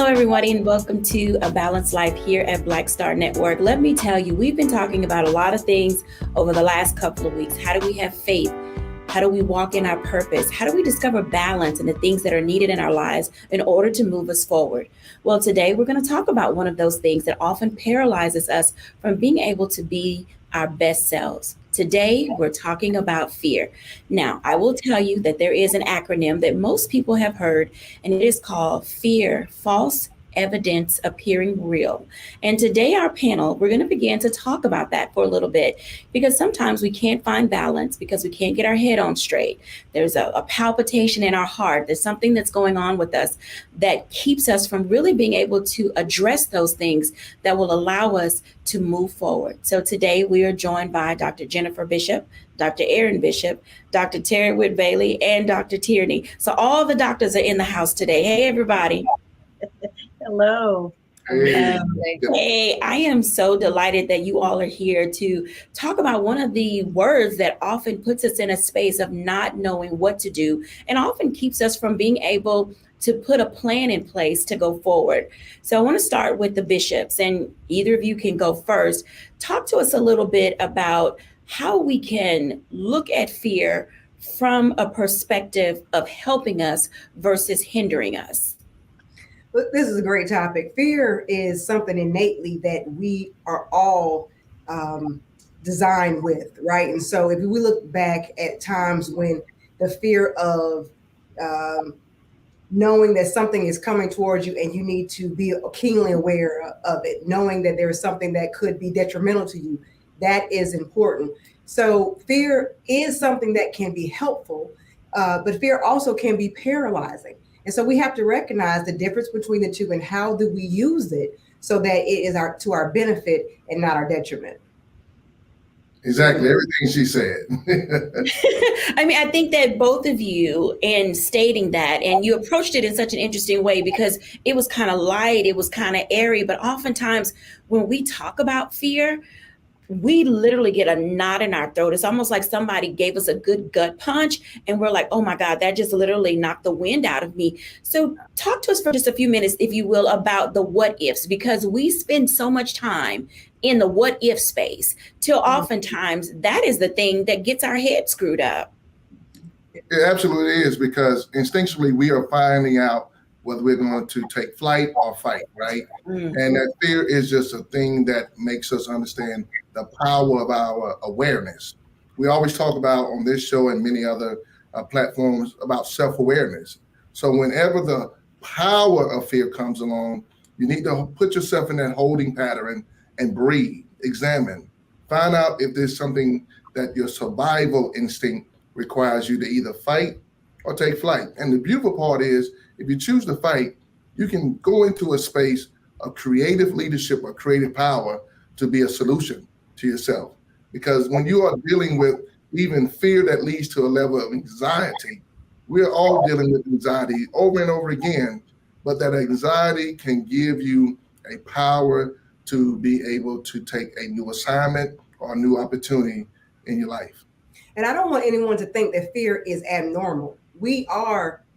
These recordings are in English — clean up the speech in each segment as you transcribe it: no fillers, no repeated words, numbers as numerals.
Hello, everybody, and welcome to A Balanced Life here at Black Star Network. Let me tell you, we've been talking about a lot of things over the last couple of weeks. How do we have faith? How do we walk in our purpose? How do we discover balance in the things that are needed in our lives in order to move us forward? Well, today we're going to talk about one of those things that often paralyzes us from being able to be our best selves. Today, we're talking about fear. Now, I will tell you that there is an acronym that most people have heard, and it is called FEAR, False Evidence Appearing Real. And today, our panel, we're going to begin to talk about that for a little bit because sometimes we can't find balance because we can't get our head on straight. There's a palpitation in our heart. There's something that's going on with us that keeps us from really being able to address those things that will allow us to move forward. So today we are joined by Dr. Jennifer Bishop, Dr. Aaron Bishop, Dr. Terry Whit Bailey, and Dr. Tierney. So all the doctors are in the house today. Hey, everybody. Hello. Hey, I am so delighted that you all are here to talk about one of the words that often puts us in a space of not knowing what to do and often keeps us from being able to put a plan in place to go forward. So I want to start with the bishops, and either of you can go first. Talk to us a little bit about how we can look at fear from a perspective of helping us versus hindering us. This is a great topic. Fear is something innately that we are all designed with, right? And so if we look back at times when the fear of knowing that something is coming towards you and you need to be keenly aware of it, knowing that there is something that could be detrimental to you, that is important. So fear is something that can be helpful, but fear also can be paralyzing. And so we have to recognize the difference between the two and how do we use it so that it is to our benefit and not our detriment. Exactly. Everything she said. I mean, I think that both of you in stating that, and you approached it in such an interesting way because it was kind of light, it was kind of airy, but oftentimes when we talk about fear, we literally get a knot in our throat. It's almost like somebody gave us a good gut punch and we're like, oh my God, that just literally knocked the wind out of me. So talk to us for just a few minutes, if you will, about the what ifs, because we spend so much time in the what if space till oftentimes that is the thing that gets our head screwed up. It absolutely is, because instinctually we are finding out whether we're going to take flight or fight, right? Mm-hmm. And that fear is just a thing that makes us understand the power of our awareness. We always talk about on this show and many other platforms about self-awareness. So whenever the power of fear comes along, you need to put yourself in that holding pattern and breathe, examine, find out if there's something that your survival instinct requires you to either fight or take flight. And the beautiful part is, if you choose to fight, you can go into a space of creative leadership or creative power to be a solution to yourself. Because when you are dealing with even fear that leads to a level of anxiety, we're all dealing with anxiety over and over again, but that anxiety can give you a power to be able to take a new assignment or a new opportunity in your life. And I don't want anyone to think that fear is abnormal.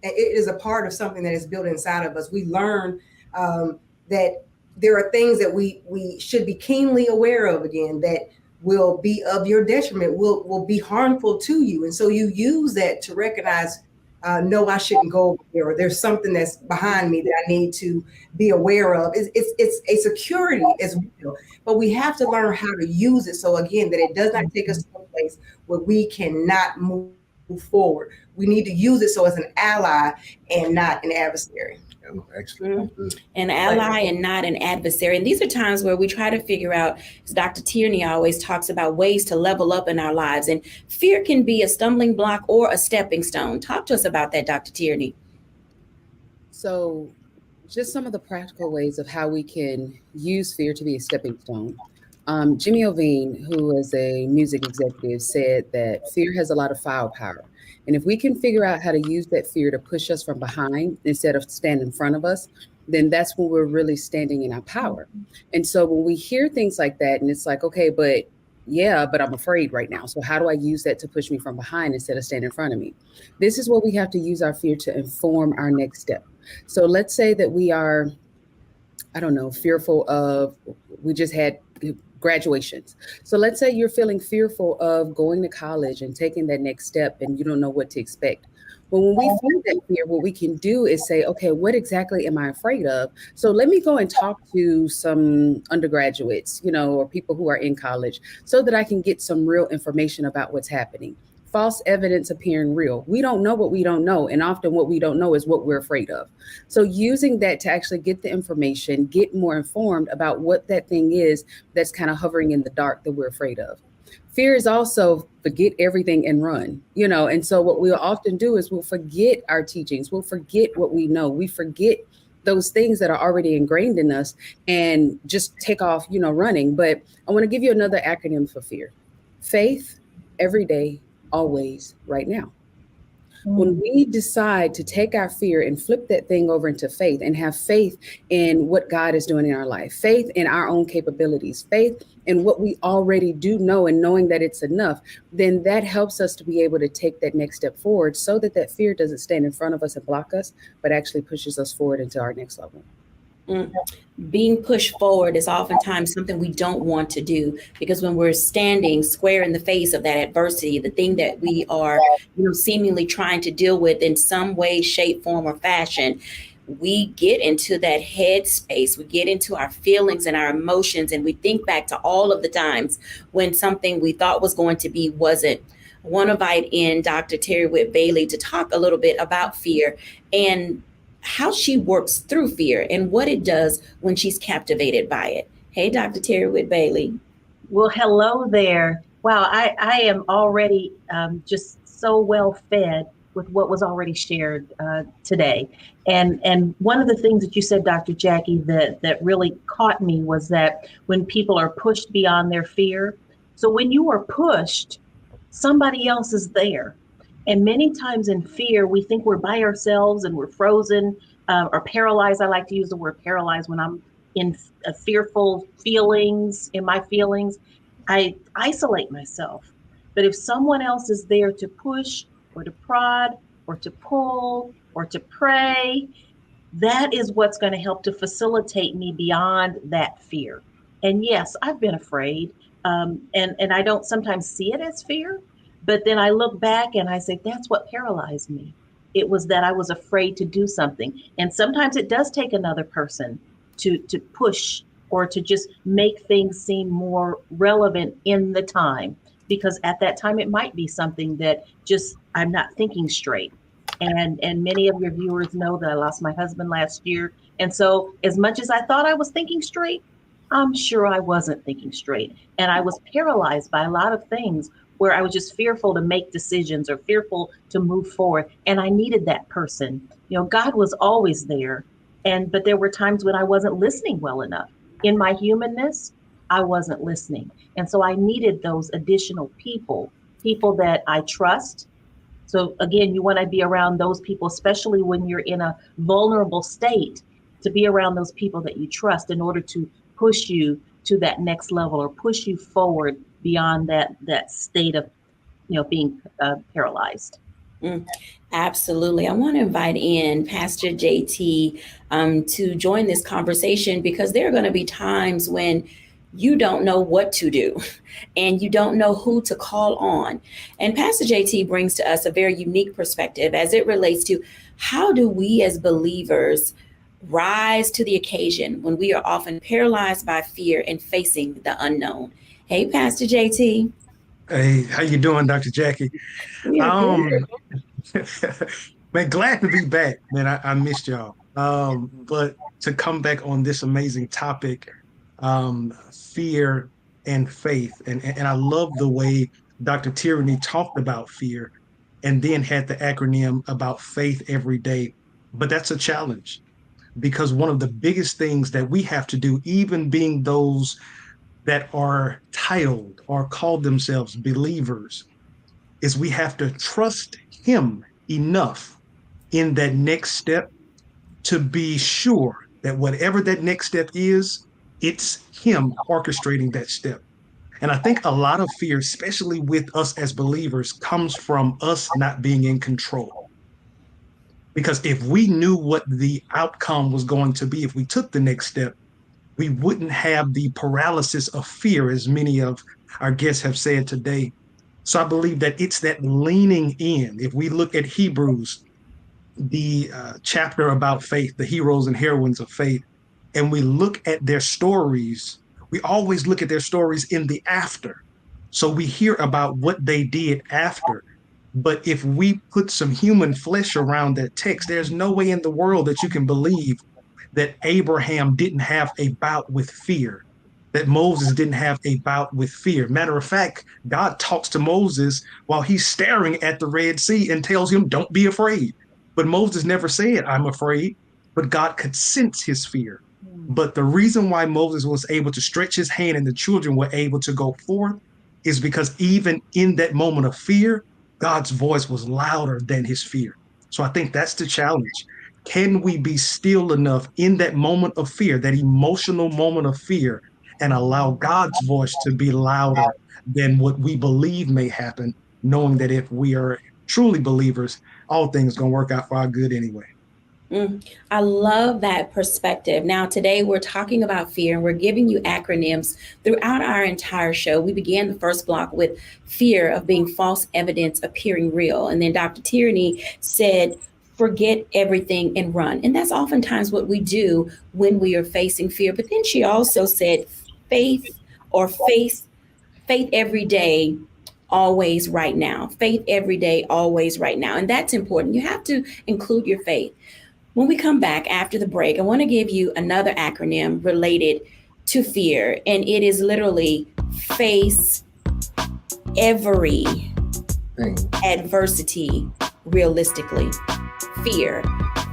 It is a part of something that is built inside of us. We learn that there are things that we should be keenly aware of, again, that will be of your detriment, will be harmful to you. And so you use that to recognize, no, I shouldn't go over there, or there's something that's behind me that I need to be aware of. It's a security as well, but we have to learn how to use it. So again, that it does not take us to a place where we cannot move forward. We need to use it so as an ally and not an adversary. Excellent. An ally and not an adversary. And these are times where we try to figure out, as Dr. Tierney always talks about, ways to level up in our lives. And fear can be a stumbling block or a stepping stone. Talk to us about that, Dr. Tierney. So just some of the practical ways of how we can use fear to be a stepping stone. Jimmy Iovine, who is a music executive, said that fear has a lot of firepower. And if we can figure out how to use that fear to push us from behind instead of stand in front of us, then that's when we're really standing in our power. And so when we hear things like that, and it's like, okay, but I'm afraid right now. So how do I use that to push me from behind instead of stand in front of me? This is what we have to use our fear to inform our next step. So let's say that we are I don't know, fearful of, we just had graduations. So let's say you're feeling fearful of going to college and taking that next step and you don't know what to expect. Well, when we feel that fear, what we can do is say, okay, what exactly am I afraid of? So let me go and talk to some undergraduates, or people who are in college so that I can get some real information about what's happening. False evidence appearing real. We don't know what we don't know. And often what we don't know is what we're afraid of. So using that to actually get the information, get more informed about what that thing is that's kind of hovering in the dark that we're afraid of. Fear is also forget everything and run, and so what we'll often do is we'll forget our teachings, we'll forget what we know, we forget those things that are already ingrained in us and just take off, running. But I want to give you another acronym for fear. Faith, every day, always, right now. When we decide to take our fear and flip that thing over into faith and have faith in what God is doing in our life, faith in our own capabilities, faith in what we already do know and knowing that it's enough, then that helps us to be able to take that next step forward so that that fear doesn't stand in front of us and block us, but actually pushes us forward into our next level. Being pushed forward is oftentimes something we don't want to do, because when we're standing square in the face of that adversity, the thing that we are, seemingly trying to deal with in some way, shape, form, or fashion, we get into that head space, we get into our feelings and our emotions, and we think back to all of the times when something we thought was going to be wasn't. I want to invite in Dr. Terry Whitt Bailey to talk a little bit about fear and how she works through fear and what it does when she's captivated by it. Hey, Dr. Terry Whitt Bailey. Well, hello there. Wow, I am already just so well fed with what was already shared today. And one of the things that you said, Dr. Jacquie, that really caught me was that when people are pushed beyond their fear, so when you are pushed, somebody else is there. And many times in fear, we think we're by ourselves and we're frozen or paralyzed. I like to use the word paralyzed when I'm in fearful feelings, in my feelings. I isolate myself. But if someone else is there to push or to prod or to pull or to pray, that is what's going to help to facilitate me beyond that fear. And yes, I've been afraid. And I don't sometimes see it as fear. But then I look back and I say, that's what paralyzed me. It was that I was afraid to do something. And sometimes it does take another person to push or to just make things seem more relevant in the time. Because at that time, it might be something that just I'm not thinking straight. And many of your viewers know that I lost my husband last year. And so as much as I thought I was thinking straight, I'm sure I wasn't thinking straight. And I was paralyzed by a lot of things where I was just fearful to make decisions or fearful to move forward. And I needed that person. God was always there. But there were times when I wasn't listening well enough. In my humanness, I wasn't listening. And so I needed those additional people that I trust. So again, you want to be around those people, especially when you're in a vulnerable state, to be around those people that you trust in order to push you to that next level or push you forward beyond that state of, being paralyzed. Absolutely. I want to invite in Pastor JT to join this conversation, because there are going to be times when you don't know what to do and you don't know who to call on. And Pastor JT brings to us a very unique perspective as it relates to how do we as believers rise to the occasion when we are often paralyzed by fear and facing the unknown. Hey, Pastor JT. Hey, how you doing, Dr. Jacquie? We are good. Man, glad to be back. Man, I missed y'all. But to come back on this amazing topic, fear and faith. And I love the way Dr. Tierney talked about fear and then had the acronym about faith every day. But that's a challenge, because one of the biggest things that we have to do, even being those that are titled or call themselves believers, is we have to trust him enough in that next step to be sure that whatever that next step is, it's him orchestrating that step. And I think a lot of fear, especially with us as believers, comes from us not being in control. Because if we knew what the outcome was going to be, if we took the next step, we wouldn't have the paralysis of fear, as many of our guests have said today. So I believe that it's that leaning in. If we look at Hebrews, the chapter about faith, the heroes and heroines of faith, and we look at their stories, we always look at their stories in the after. So we hear about what they did after. But if we put some human flesh around that text, there's no way in the world that you can believe that Abraham didn't have a bout with fear, that Moses didn't have a bout with fear. Matter of fact, God talks to Moses while he's staring at the Red Sea and tells him, don't be afraid. But Moses never said, I'm afraid, but God could sense his fear. But the reason why Moses was able to stretch his hand and the children were able to go forth is because even in that moment of fear, God's voice was louder than his fear. So I think that's the challenge. Can we be still enough in that moment of fear, that emotional moment of fear, and allow God's voice to be louder than what we believe may happen, knowing that if we are truly believers, all things going to work out for our good anyway. I love that perspective. Now, today we're talking about fear and we're giving you acronyms throughout our entire show. We began the first block with fear of being false evidence appearing real. And then Dr. Tierney said, forget everything and run. And that's oftentimes what we do when we are facing fear. But then she also said, faith or faith every day, always right now. Faith every day, always right now. And that's important. You have to include your faith. When we come back after the break, I want to give you another acronym related to fear, and it is literally face every adversity realistically. Fear,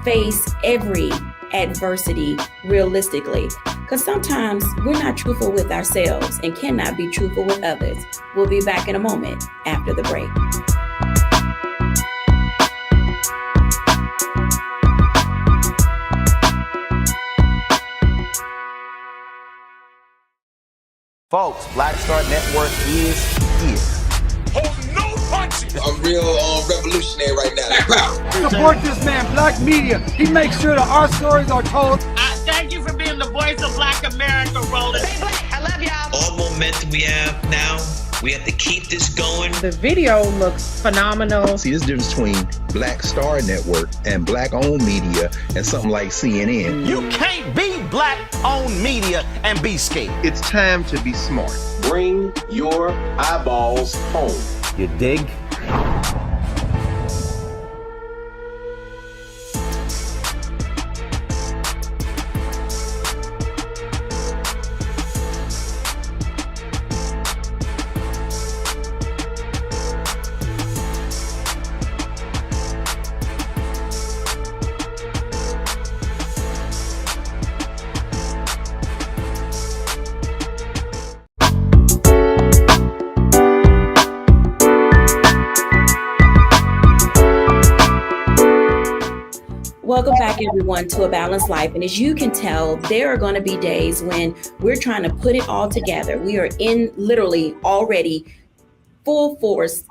face every adversity realistically. Because sometimes we're not truthful with ourselves and cannot be truthful with others. We'll be back in a moment after the break. Folks, Black Star Network is here. Hold no punches. I'm real revolutionary right now. Support this man, Black Media. He makes sure that our stories are told. Thank you for being the voice of Black America, Roland. Stay black. I love y'all. All momentum we have now, we have to keep this going. The video looks phenomenal. See, this difference between Black Star Network and Black-owned media and something like CNN. You can't be Black-owned media and be scared. It's time to be smart. Bring your eyeballs home. You dig? Welcome back, everyone, to A Balanced Life. And as you can tell, there are going to be days when we're trying to put it all together. We are in literally already full force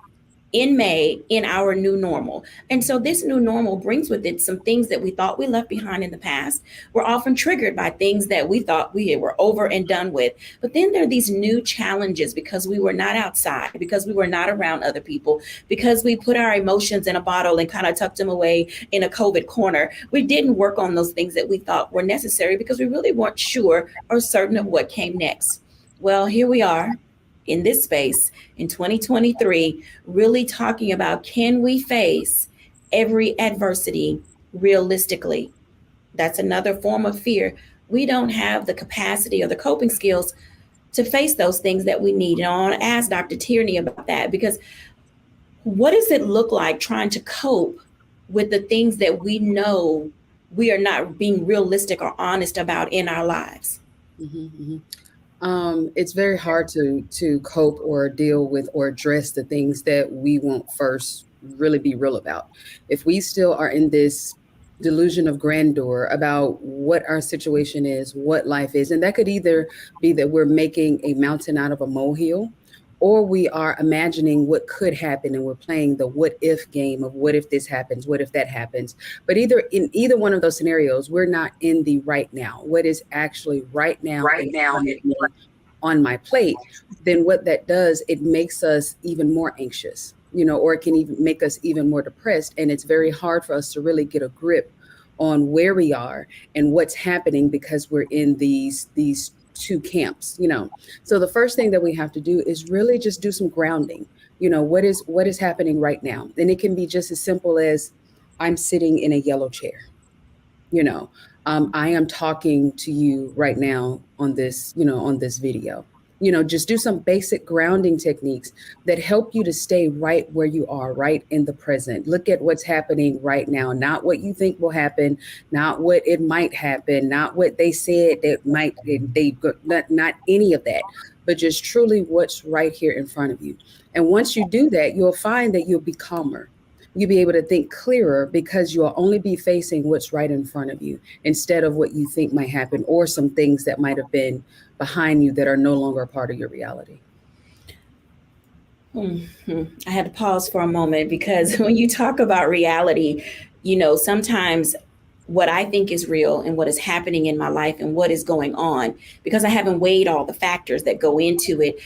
in May in our new normal. And so this new normal brings with it some things that we thought we left behind in the past. We're often triggered by things that we thought we were over and done with. But then there are these new challenges because we were not outside, because we were not around other people, because we put our emotions in a bottle and kind of tucked them away in a COVID corner. We didn't work on those things that we thought were necessary because we really weren't sure or certain of what came next. Well, here we are in this space in 2023, really talking about, can we face every adversity realistically? That's another form of fear. We don't have the capacity or the coping skills to face those things that we need. And I want to ask Dr. Tierney about that, because what does it look like trying to cope with the things that we know we are not being realistic or honest about in our lives? It's very hard to cope or deal with or address the things that we won't first really be real about. If we still are in this delusion of grandeur about what our situation is, what life is, and that could either be that we're making a mountain out of a molehill, or we are imagining what could happen, and we're playing the what if game of what if this happens, what if that happens. But in either one of those scenarios, we're not in the right now. What is actually right now in front of me on my plate? Then what that does, it makes us even more anxious, or it can even make us even more depressed. And it's very hard for us to really get a grip on where we are and what's happening, because we're in these two camps. So the first thing that we have to do is really just do some grounding. What is happening right now? And it can be just as simple as, I'm sitting in a yellow chair. I am talking to you right now on this video. Just do some basic grounding techniques that help you to stay right where you are, right in the present. Look at what's happening right now, not what you think will happen, not what it might happen, not what they said that might, not any of that, but just truly what's right here in front of you. And once you do that, you'll find that you'll be calmer. You'll be able to think clearer, because you'll only be facing what's right in front of you instead of what you think might happen, or some things that might have been behind you that are no longer a part of your reality. I had to pause for a moment, because when you talk about reality, sometimes what I think is real and what is happening in my life and what is going on, because I haven't weighed all the factors that go into it,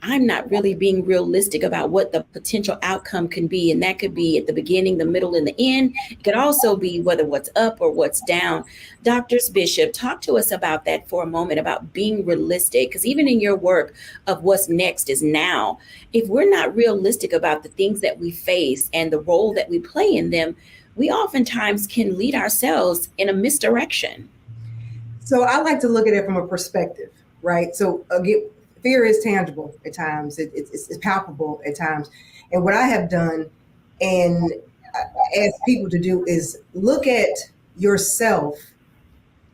I'm not really being realistic about what the potential outcome can be. And that could be at the beginning, the middle, and the end. It could also be whether what's up or what's down. Dr. Bishop, talk to us about that for a moment, about being realistic, because even in your work of what's next is now, if we're not realistic about the things that we face and the role that we play in them, we oftentimes can lead ourselves in a misdirection. So I like to look at it from a perspective, right? So again, fear is tangible at times. It's palpable at times. And what I have done and ask people to do is look at yourself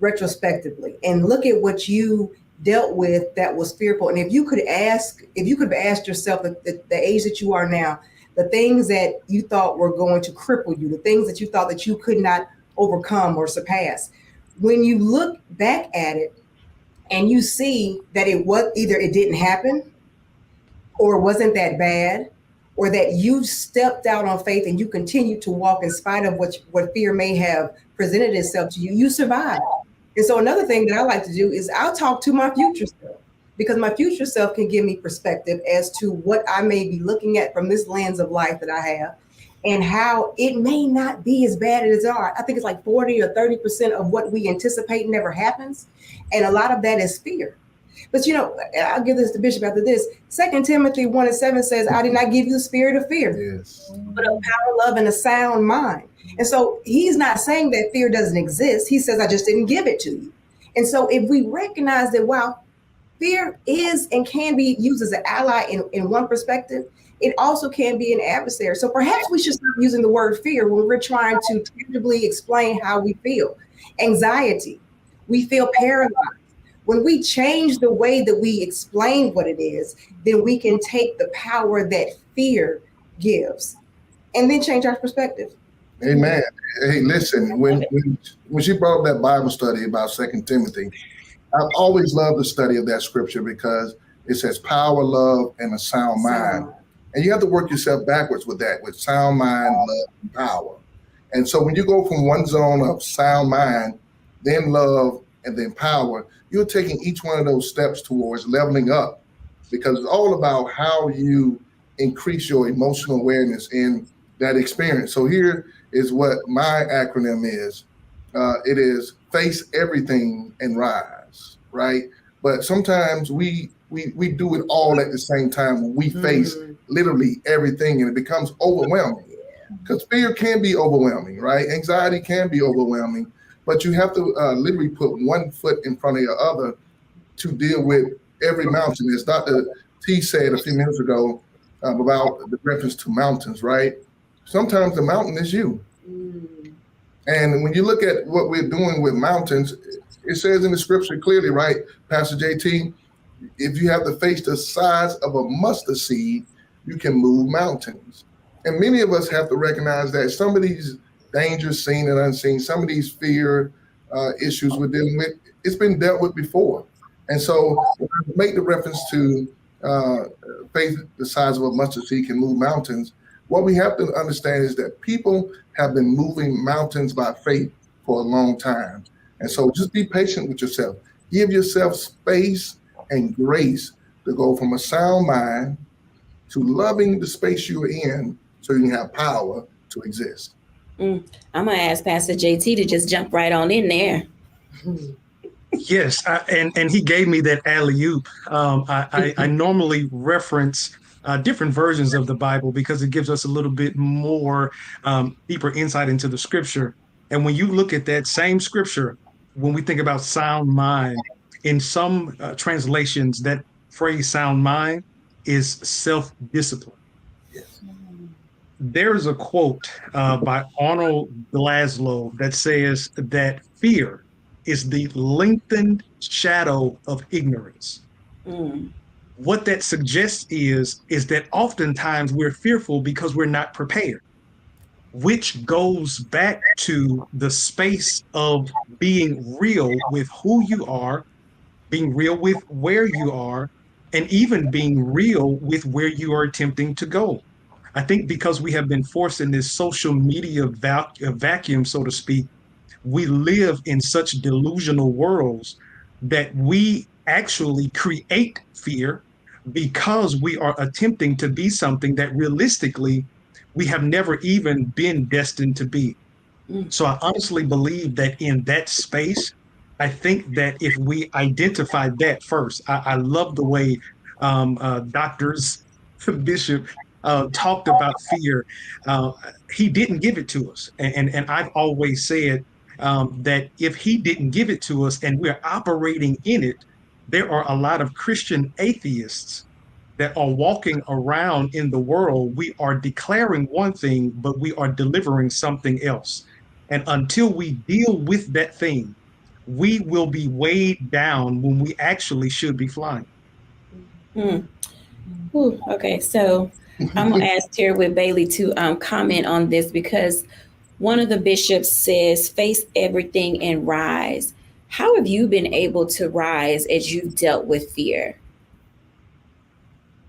retrospectively and look at what you dealt with that was fearful. And if you could have asked yourself at the age that you are now, the things that you thought were going to cripple you, the things that you thought that you could not overcome or surpass, when you look back at it, and you see that either it didn't happen, or wasn't that bad, or that you stepped out on faith and you continued to walk in spite of what fear may have presented itself to you, you survived. And so another thing that I like to do is I'll talk to my future self, because my future self can give me perspective as to what I may be looking at from this lens of life that I have, and how it may not be as bad as it are. I think it's like 40 or 30% of what we anticipate never happens. And a lot of that is fear. But I'll give this to Bishop after this. 2 Timothy 1:7 says, I did not give you the spirit of fear, but of power, love, and a sound mind. And so he's not saying that fear doesn't exist. He says, I just didn't give it to you. And so if we recognize that while fear is and can be used as an ally in one perspective, it also can be an adversary. So perhaps we should stop using the word fear when we're trying to tangibly explain how we feel. Anxiety, we feel paralyzed. When we change the way that we explain what it is, then we can take the power that fear gives and then change our perspective. Amen. Hey, listen, when she brought up that Bible study about 2 Timothy, I've always loved the study of that scripture, because it says power, love, and a sound mind. And you have to work yourself backwards with that, with sound mind, love, and power. And so when you go from one zone of sound mind, then love, and then power, you're taking each one of those steps towards leveling up, because it's all about how you increase your emotional awareness in that experience. So here is what my acronym is. It is face everything and rise, right? But sometimes we do it all at the same time when we face literally everything, and it becomes overwhelming, because fear can be overwhelming, right? Anxiety can be overwhelming, but you have to literally put one foot in front of your other to deal with every mountain. As Dr. T said a few minutes ago about the reference to mountains, right? Sometimes the mountain is you. And when you look at what we're doing with mountains, it says in the scripture clearly, right, Pastor JT, if you have the faith the size of a mustard seed, you can move mountains. And many of us have to recognize that some of these dangers, seen and unseen, some of these fear issues we're dealing with, it's been dealt with before. And so when I make the reference to faith the size of a mustard seed can move mountains. What we have to understand is that people have been moving mountains by faith for a long time. And so just be patient with yourself. Give yourself space and grace to go from a sound mind to loving the space you're in so you can have power to exist. I'm going to ask Pastor JT to just jump right on in there. Yes, and he gave me that alley-oop. I normally reference different versions of the Bible because it gives us a little bit more deeper insight into the scripture. And when you look at that same scripture, when we think about sound mind, in some translations, that phrase sound mind is self-discipline. Yes. There's a quote by Arnold Glasgow that says that fear is the lengthened shadow of ignorance. What that suggests is that oftentimes we're fearful because we're not prepared, which goes back to the space of being real with who you are, being real with where you are, and even being real with where you are attempting to go. I think because we have been forced in this social media vacuum, so to speak, we live in such delusional worlds that we actually create fear because we are attempting to be something that realistically we have never even been destined to be. So I honestly believe that in that space, I think that if we identify that first, I love the way doctors, Bishop, talked about fear. He didn't give it to us. And I've always said that if he didn't give it to us and we're operating in it, there are a lot of Christian atheists that are walking around in the world. We are declaring one thing, but we are delivering something else. And until we deal with that thing, we will be weighed down when we actually should be flying. Okay, so I'm going to ask Terry with Bailey to comment on this because one of the bishops says, face everything and rise. How have you been able to rise as you've dealt with fear?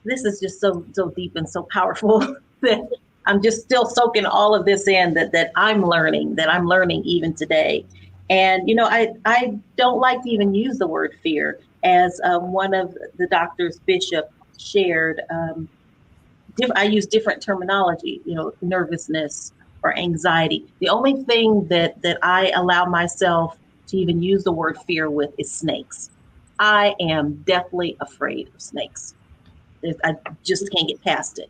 This is just so deep and so powerful that I'm just still soaking all of this in that I'm learning even today. And, you know, I don't like to even use the word fear. As one of the doctors, Bishop, shared, I use different terminology, you know, nervousness or anxiety. The only thing that I allow myself to even use the word fear with is snakes. I am deathly afraid of snakes. I just can't get past it.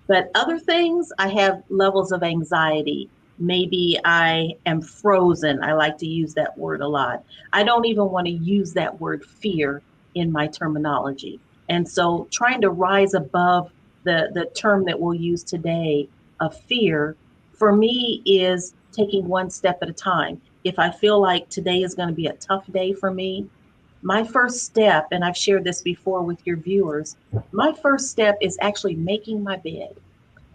But other things, I have levels of anxiety. Maybe I am frozen. I like to use that word a lot. I don't even want to use that word fear in my terminology. And so trying to rise above the term that we'll use today of fear, for me, is taking one step at a time. If I feel like today is going to be a tough day for me, my first step, and I've shared this before with your viewers, my first step is actually making my bed.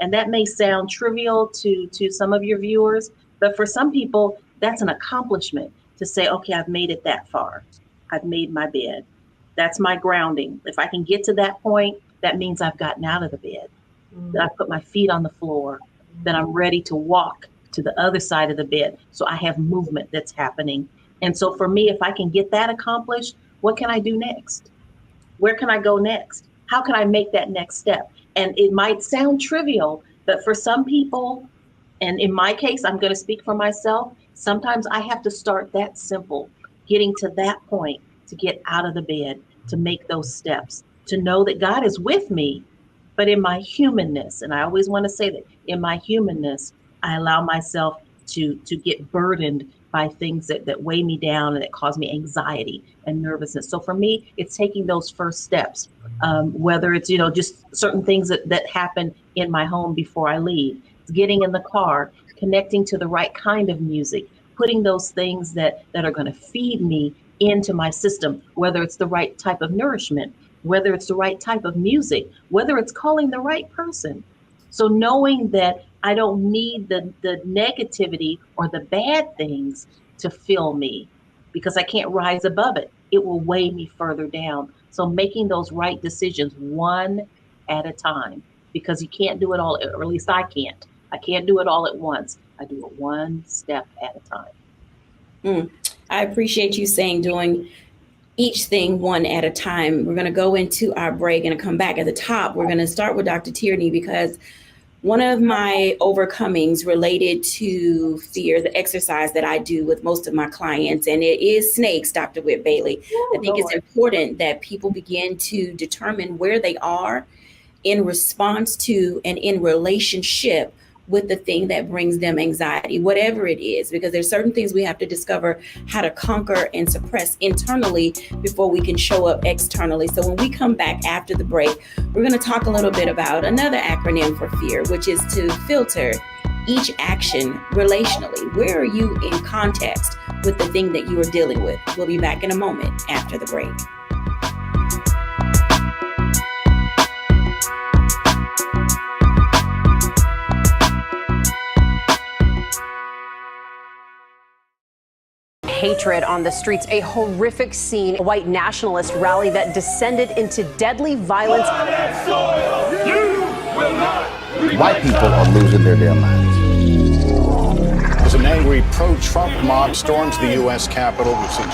And that may sound trivial to some of your viewers, but for some people, that's an accomplishment to say, okay, I've made it that far. I've made my bed. That's my grounding. If I can get to that point, that means I've gotten out of the bed, that I put my feet on the floor, that I'm ready to walk to the other side of the bed. So I have movement that's happening. And so for me, if I can get that accomplished, what can I do next? Where can I go next? How can I make that next step? And it might sound trivial, but for some people, and in my case, I'm going to speak for myself, sometimes I have to start that simple, getting to that point to get out of the bed, to make those steps, to know that God is with me, but in my humanness, and I always want to say that, in my humanness, I allow myself to get burdened by things that weigh me down and that cause me anxiety and nervousness. So for me, it's taking those first steps, whether it's, you know, just certain things that happen in my home before I leave, it's getting in the car, connecting to the right kind of music, putting those things that are going to feed me into my system, whether it's the right type of nourishment, whether it's the right type of music, whether it's calling the right person. So knowing that I don't need the negativity or the bad things to fill me, because I can't rise above it. it will weigh me further down. So making those right decisions one at a time, because you can't do it all, or at least I can't. I can't do it all at once. I do it one step at a time. I appreciate you saying doing each thing one at a time. We're going to go into our break and come back at the top. We're going to start with Dr. Tierney, because one of my overcomings related to fear, the exercise that I do with most of my clients, and it is snakes, Dr. Whit Bailey. I think it's important that people begin to determine where they are in response to and in relationship with the thing that brings them anxiety, whatever it is, because there's certain things we have to discover how to conquer and suppress internally before we can show up externally. So when we come back after the break, we're going to talk a little bit about another acronym for fear, which is to filter each action relationally. Where are you in context with the thing that you are dealing with? We'll be back in a moment after the break. Hatred on the streets, a horrific scene, a white nationalist rally that descended into deadly violence. White people are losing their damn minds. As an angry pro-Trump mob storms the U.S. Capitol, we've seen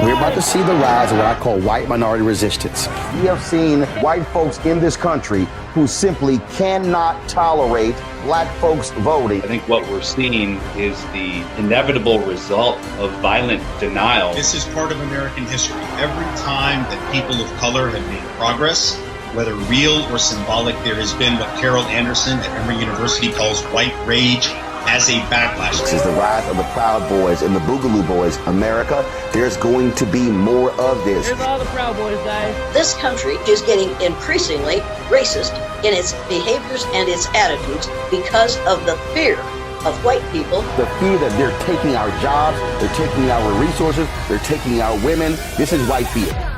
We're about to see the rise of what I call white minority resistance. We have seen white folks in this country who simply cannot tolerate black folks voting. I think what we're seeing is the inevitable result of violent denial. This is part of American history. Every time that people of color have made progress, whether real or symbolic, there has been what Carol Anderson at Emory University calls white rage as a backlash. This is the rise of the Proud Boys and the Boogaloo Boys. America, there's going to be more of this. Here's all the Proud Boys, guys. This country is getting increasingly racist in its behaviors and its attitudes because of the fear of white people. The fear that they're taking our jobs, they're taking our resources, they're taking our women. This is white fear.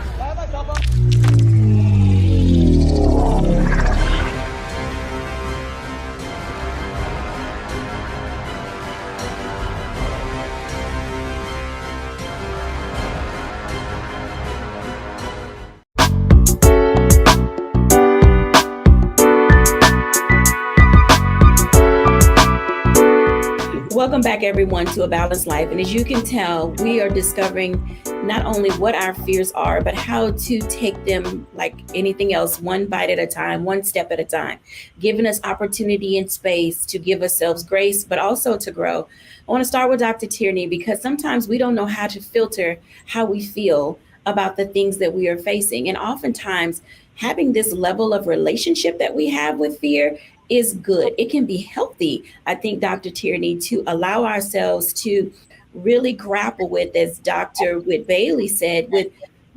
Welcome back, everyone, to A Balanced Life. And as you can tell, we are discovering not only what our fears are, but how to take them, like anything else, one bite at a time, one step at a time, giving us opportunity and space to give ourselves grace, but also to grow. I want to start with Dr. Tierney, because sometimes we don't know how to filter how we feel about the things that we are facing. And oftentimes, having this level of relationship that we have with fear is good. It can be healthy, I think, Dr. Tierney, to allow ourselves to really grapple with, as Dr. Whit Bailey said, with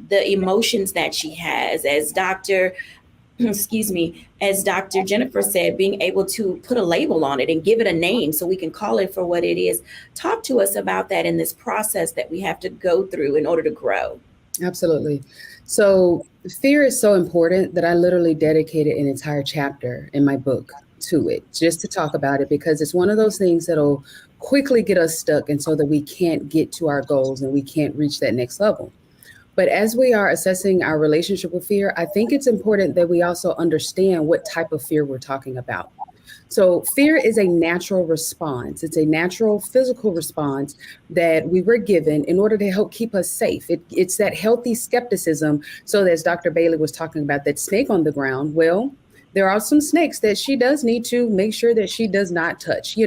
the emotions that she has, as Dr. Jennifer said, being able to put a label on it and give it a name so we can call it for what it is. Talk to us about that in this process that we have to go through in order to grow. Absolutely. So fear is so important that I literally dedicated an entire chapter in my book to it, just to talk about it, because it's one of those things that'll quickly get us stuck, and so that we can't get to our goals and we can't reach that next level. But as we are assessing our relationship with fear, I think it's important that we also understand what type of fear we're talking about. So fear is a natural response. It's a natural physical response that we were given in order to help keep us safe. It's that healthy skepticism. So as Dr. Bailey was talking about that snake on the ground, well, there are some snakes that she does need to make sure that she does not touch,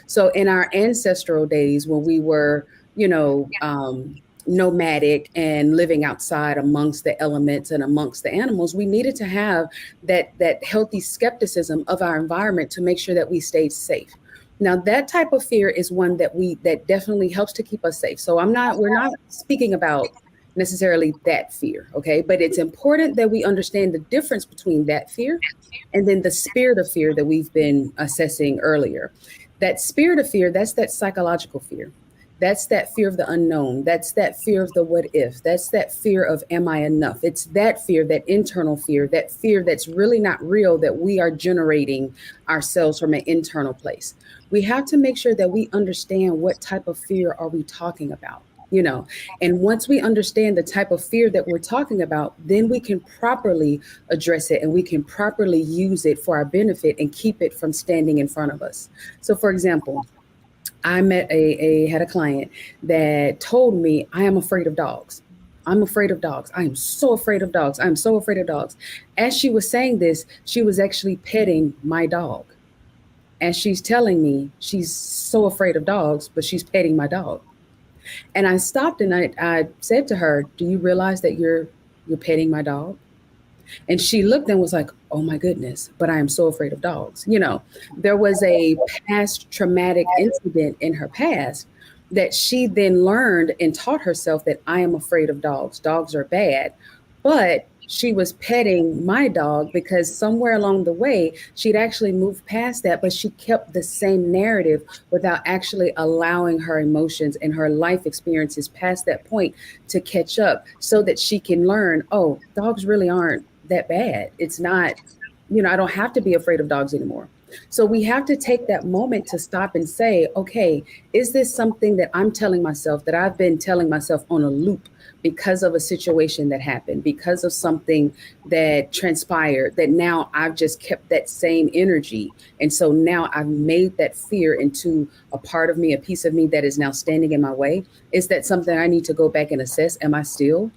So in our ancestral days, when we were, nomadic and living outside amongst the elements and amongst the animals, we needed to have that healthy skepticism of our environment to make sure that we stayed safe. Now, that type of fear is one that definitely helps to keep us safe. So we're not speaking about necessarily that fear, okay? But it's important that we understand the difference between that fear and then the spirit of fear that we've been assessing earlier. That spirit of fear, that's that psychological fear. That's that fear of the unknown. That's that fear of the what if. That's that fear of am I enough? It's that fear, that internal fear, that fear that's really not real, that we are generating ourselves from an internal place. We have to make sure that we understand what type of fear are we talking about. you know. And once we understand the type of fear that we're talking about, then we can properly address it and we can properly use it for our benefit and keep it from standing in front of us. So for example, I had a client that told me, I am afraid of dogs. I'm afraid of dogs. I am so afraid of dogs. I'm so afraid of dogs. As she was saying this, she was actually petting my dog. As she's telling me she's so afraid of dogs, but she's petting my dog. And I stopped and I said to her, do you realize that you're petting my dog? And she looked and was like, oh my goodness, but I am so afraid of dogs. You know, there was a past traumatic incident in her past that she then learned and taught herself that I am afraid of dogs. Dogs are bad. But she was petting my dog because somewhere along the way, she'd actually moved past that, but she kept the same narrative without actually allowing her emotions and her life experiences past that point to catch up so that she can learn, oh, dogs really aren't that bad. It's not, you know, I don't have to be afraid of dogs anymore. So we have to take that moment to stop and say, okay, is this something that I'm telling myself, that I've been telling myself on a loop because of a situation that happened, because of something that transpired, that now I've just kept that same energy. And so now I've made that fear into a part of me, a piece of me that is now standing in my way. Is that something I need to go back and assess? Am I still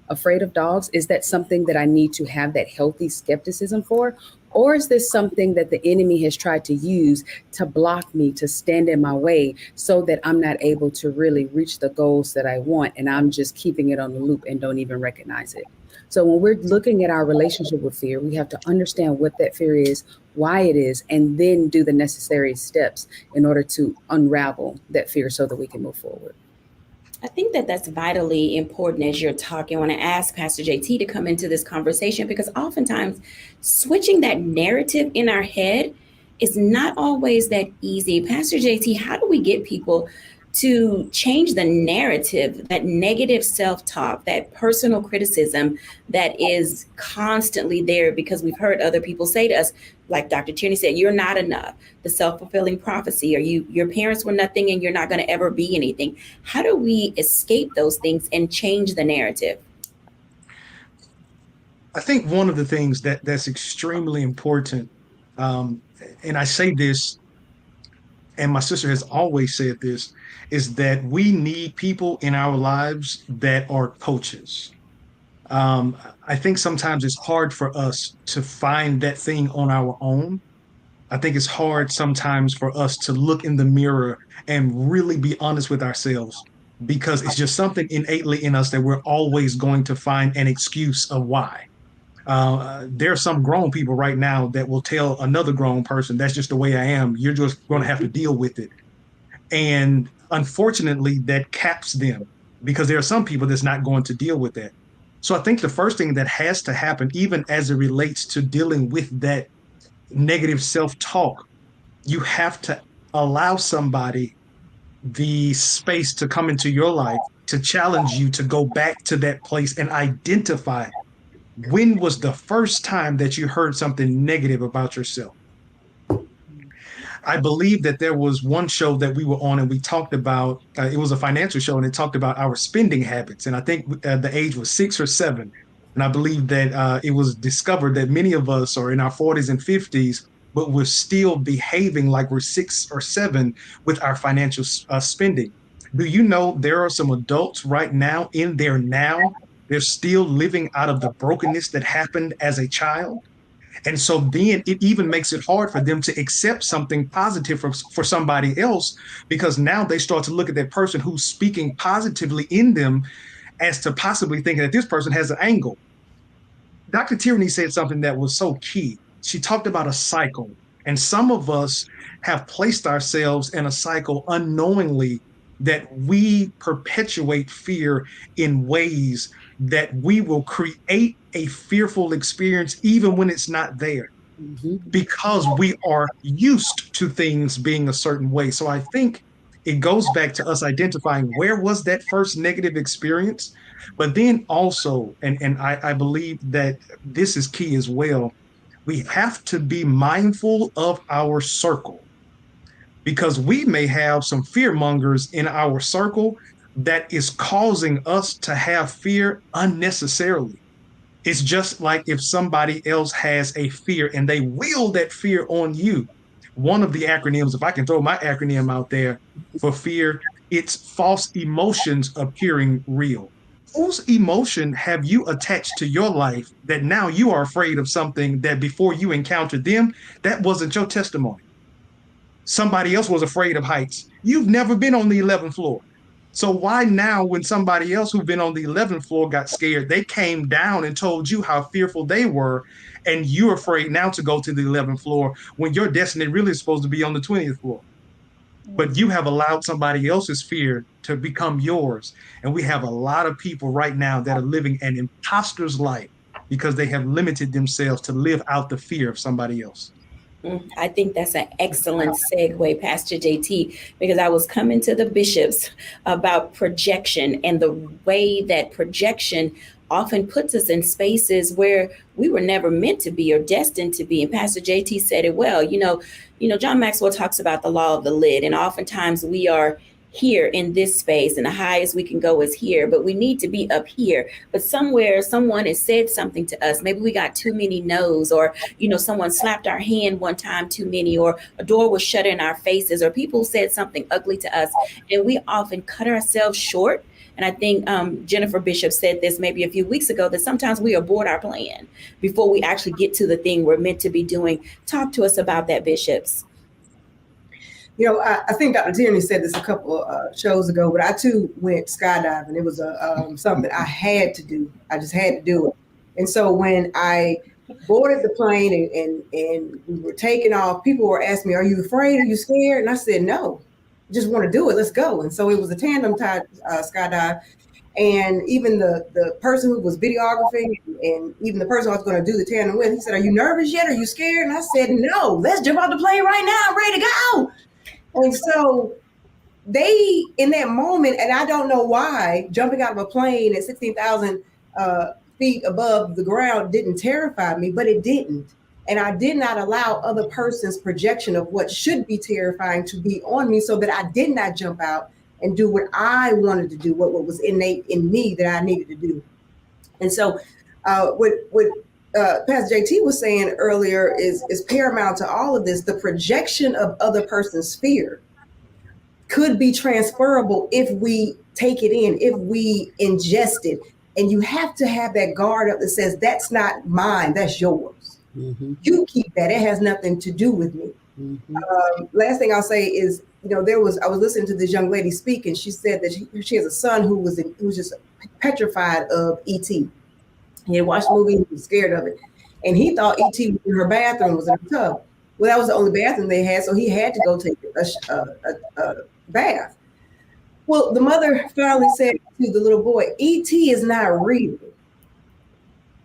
afraid of dogs? Is that something that I need to have that healthy skepticism for? Or is this something that the enemy has tried to use to block me, to stand in my way so that I'm not able to really reach the goals that I want and I'm just keeping it on the loop and don't even recognize it? So when we're looking at our relationship with fear, we have to understand what that fear is, why it is, and then do the necessary steps in order to unravel that fear so that we can move forward. I think that that's vitally important as you're talking. I want to ask Pastor JT to come into this conversation because oftentimes switching that narrative in our head is not always that easy. Pastor JT, how do we get people to change the narrative, that negative self-talk, that personal criticism that is constantly there because we've heard other people say to us, like Dr. Tierney said, you're not enough, the self-fulfilling prophecy, or your parents were nothing and you're not going to ever be anything. How do we escape those things and change the narrative? I think one of the things that's extremely important, and I say this, and my sister has always said this, is that we need people in our lives that are coaches. I think sometimes it's hard for us to find that thing on our own. I think it's hard sometimes for us to look in the mirror and really be honest with ourselves because it's just something innately in us that we're always going to find an excuse of why. There are some grown people right now that will tell another grown person, that's just the way I am. You're just going to have to deal with it. And unfortunately, that caps them because there are some people that's not going to deal with that. So I think the first thing that has to happen, even as it relates to dealing with that negative self-talk, you have to allow somebody the space to come into your life to challenge you to go back to that place and identify when was the first time that you heard something negative about yourself. I believe that there was one show that we were on and we talked about, it was a financial show and it talked about our spending habits. And I think the age was 6 or 7. And I believe that it was discovered that many of us are in our 40s and 50s, but we're still behaving like we're 6 or 7 with our financial spending. Do you know there are some adults right now in there now, they're still living out of the brokenness that happened as a child? And so then it even makes it hard for them to accept something positive for somebody else, because now they start to look at that person who's speaking positively in them as to possibly thinking that this person has an angle. Dr. Tierney said something that was so key. She talked about a cycle, and some of us have placed ourselves in a cycle unknowingly that we perpetuate fear in ways that we will create a fearful experience even when it's not there, because we are used to things being a certain way. So I think it goes back to us identifying where was that first negative experience, but then also, and I believe that this is key as well, we have to be mindful of our circle, because we may have some fear mongers in our circle, that is causing us to have fear unnecessarily. It's just like if somebody else has a fear and they will that fear on you. One of the acronyms, if I can throw my acronym out there for fear, it's false emotions appearing real. Whose emotion have you attached to your life that now you are afraid of something that before you encountered them, that wasn't your testimony? Somebody else was afraid of heights. You've never been on the 11th floor. So why now, when somebody else who'd been on the 11th floor got scared, they came down and told you how fearful they were, and you're afraid now to go to the 11th floor when your destiny really is supposed to be on the 20th floor? But you have allowed somebody else's fear to become yours. And we have a lot of people right now that are living an imposter's life because they have limited themselves to live out the fear of somebody else. I think that's an excellent segue, Pastor JT, because I was coming to the bishops about projection and the way that projection often puts us in spaces where we were never meant to be or destined to be. And Pastor JT said it well. You know, John Maxwell talks about the law of the lid, and oftentimes we are here in this space and the highest we can go is here, but we need to be up here. But somewhere someone has said something to us. Maybe we got too many no's, or, someone slapped our hand one time too many, or a door was shut in our faces, or people said something ugly to us. And we often cut ourselves short. And I think Jennifer Bishop said this maybe a few weeks ago, that sometimes we abort our plan before we actually get to the thing we're meant to be doing. Talk to us about that, bishops. I think Dr. Tierney said this a couple of shows ago, but I too went skydiving. It was something I had to do. I just had to do it. And so when I boarded the plane and we were taking off, people were asking me, "Are you afraid? Are you scared?" And I said, "No, I just want to do it. Let's go." And so it was a tandem type skydive. And even the person who was videographing and even the person I was going to do the tandem with, he said, "Are you nervous yet? Are you scared?" And I said, "No, let's jump out the plane right now. I'm ready to go." And so they, in that moment, and I don't know why, jumping out of a plane at 16,000 feet above the ground didn't terrify me, but it didn't. And I did not allow other person's projection of what should be terrifying to be on me, so that I did not jump out and do what I wanted to do, what was innate in me that I needed to do. And so what Pastor JT was saying earlier is paramount to all of this. The projection of other person's fear could be transferable if we take it in, if we ingest it. And you have to have that guard up that says, "That's not mine, that's yours. Mm-hmm. You keep that. It has nothing to do with me." Mm-hmm. Last thing I'll say is, I was listening to this young lady speak, and she said that she has a son who was just petrified of E.T. He had watched the movie, he was scared of it. And he thought E.T. was in her bathroom, was in a tub. Well, that was the only bathroom they had, so he had to go take a bath. Well, the mother finally said to the little boy, "E.T. is not real.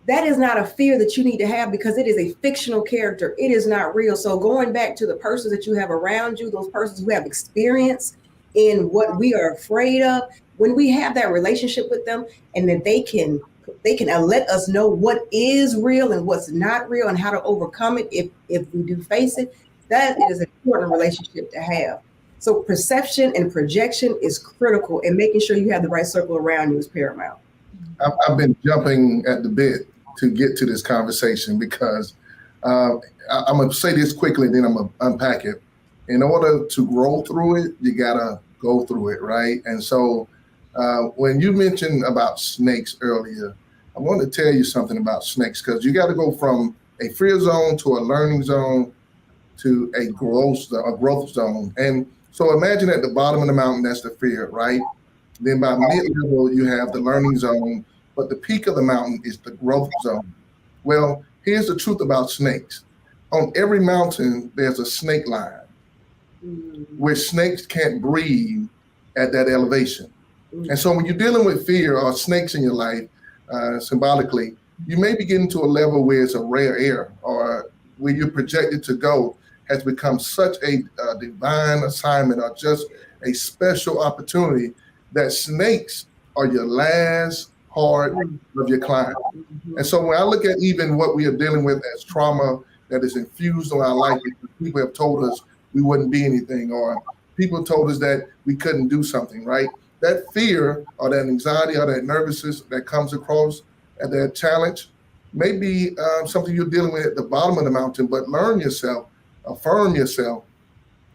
That is not a fear that you need to have, because it is a fictional character. It is not real." So going back to the persons that you have around you, those persons who have experience in what we are afraid of, when we have that relationship with them, and that they can let us know what is real and what's not real and how to overcome it if we do face it, that is an important relationship to have. So perception and projection is critical, and making sure you have the right circle around you is paramount. I've been jumping at the bit to get to this conversation because I'm going to say this quickly, and then I'm going to unpack it. In order to grow through it, you got to go through it, right? And so when you mentioned about snakes earlier, I want to tell you something about snakes, because you got to go from a fear zone to a learning zone to a growth zone. And so imagine at the bottom of the mountain, that's the fear, right? Then by mid-level, you have the learning zone, but the peak of the mountain is the growth zone. Well, here's the truth about snakes. On every mountain, there's a snake line where snakes can't breathe at that elevation. And so when you're dealing with fear or snakes in your life, symbolically, you may be getting to a level where it's a rare air, or where you're projected to go has become such a divine assignment or just a special opportunity that snakes are your last part of your climb. And so when I look at even what we are dealing with as trauma that is infused on our life, people have told us we wouldn't be anything, or people told us that we couldn't do something, right? that fear or that anxiety or that nervousness that comes across at that challenge may be something you're dealing with at the bottom of the mountain, but learn yourself, affirm yourself.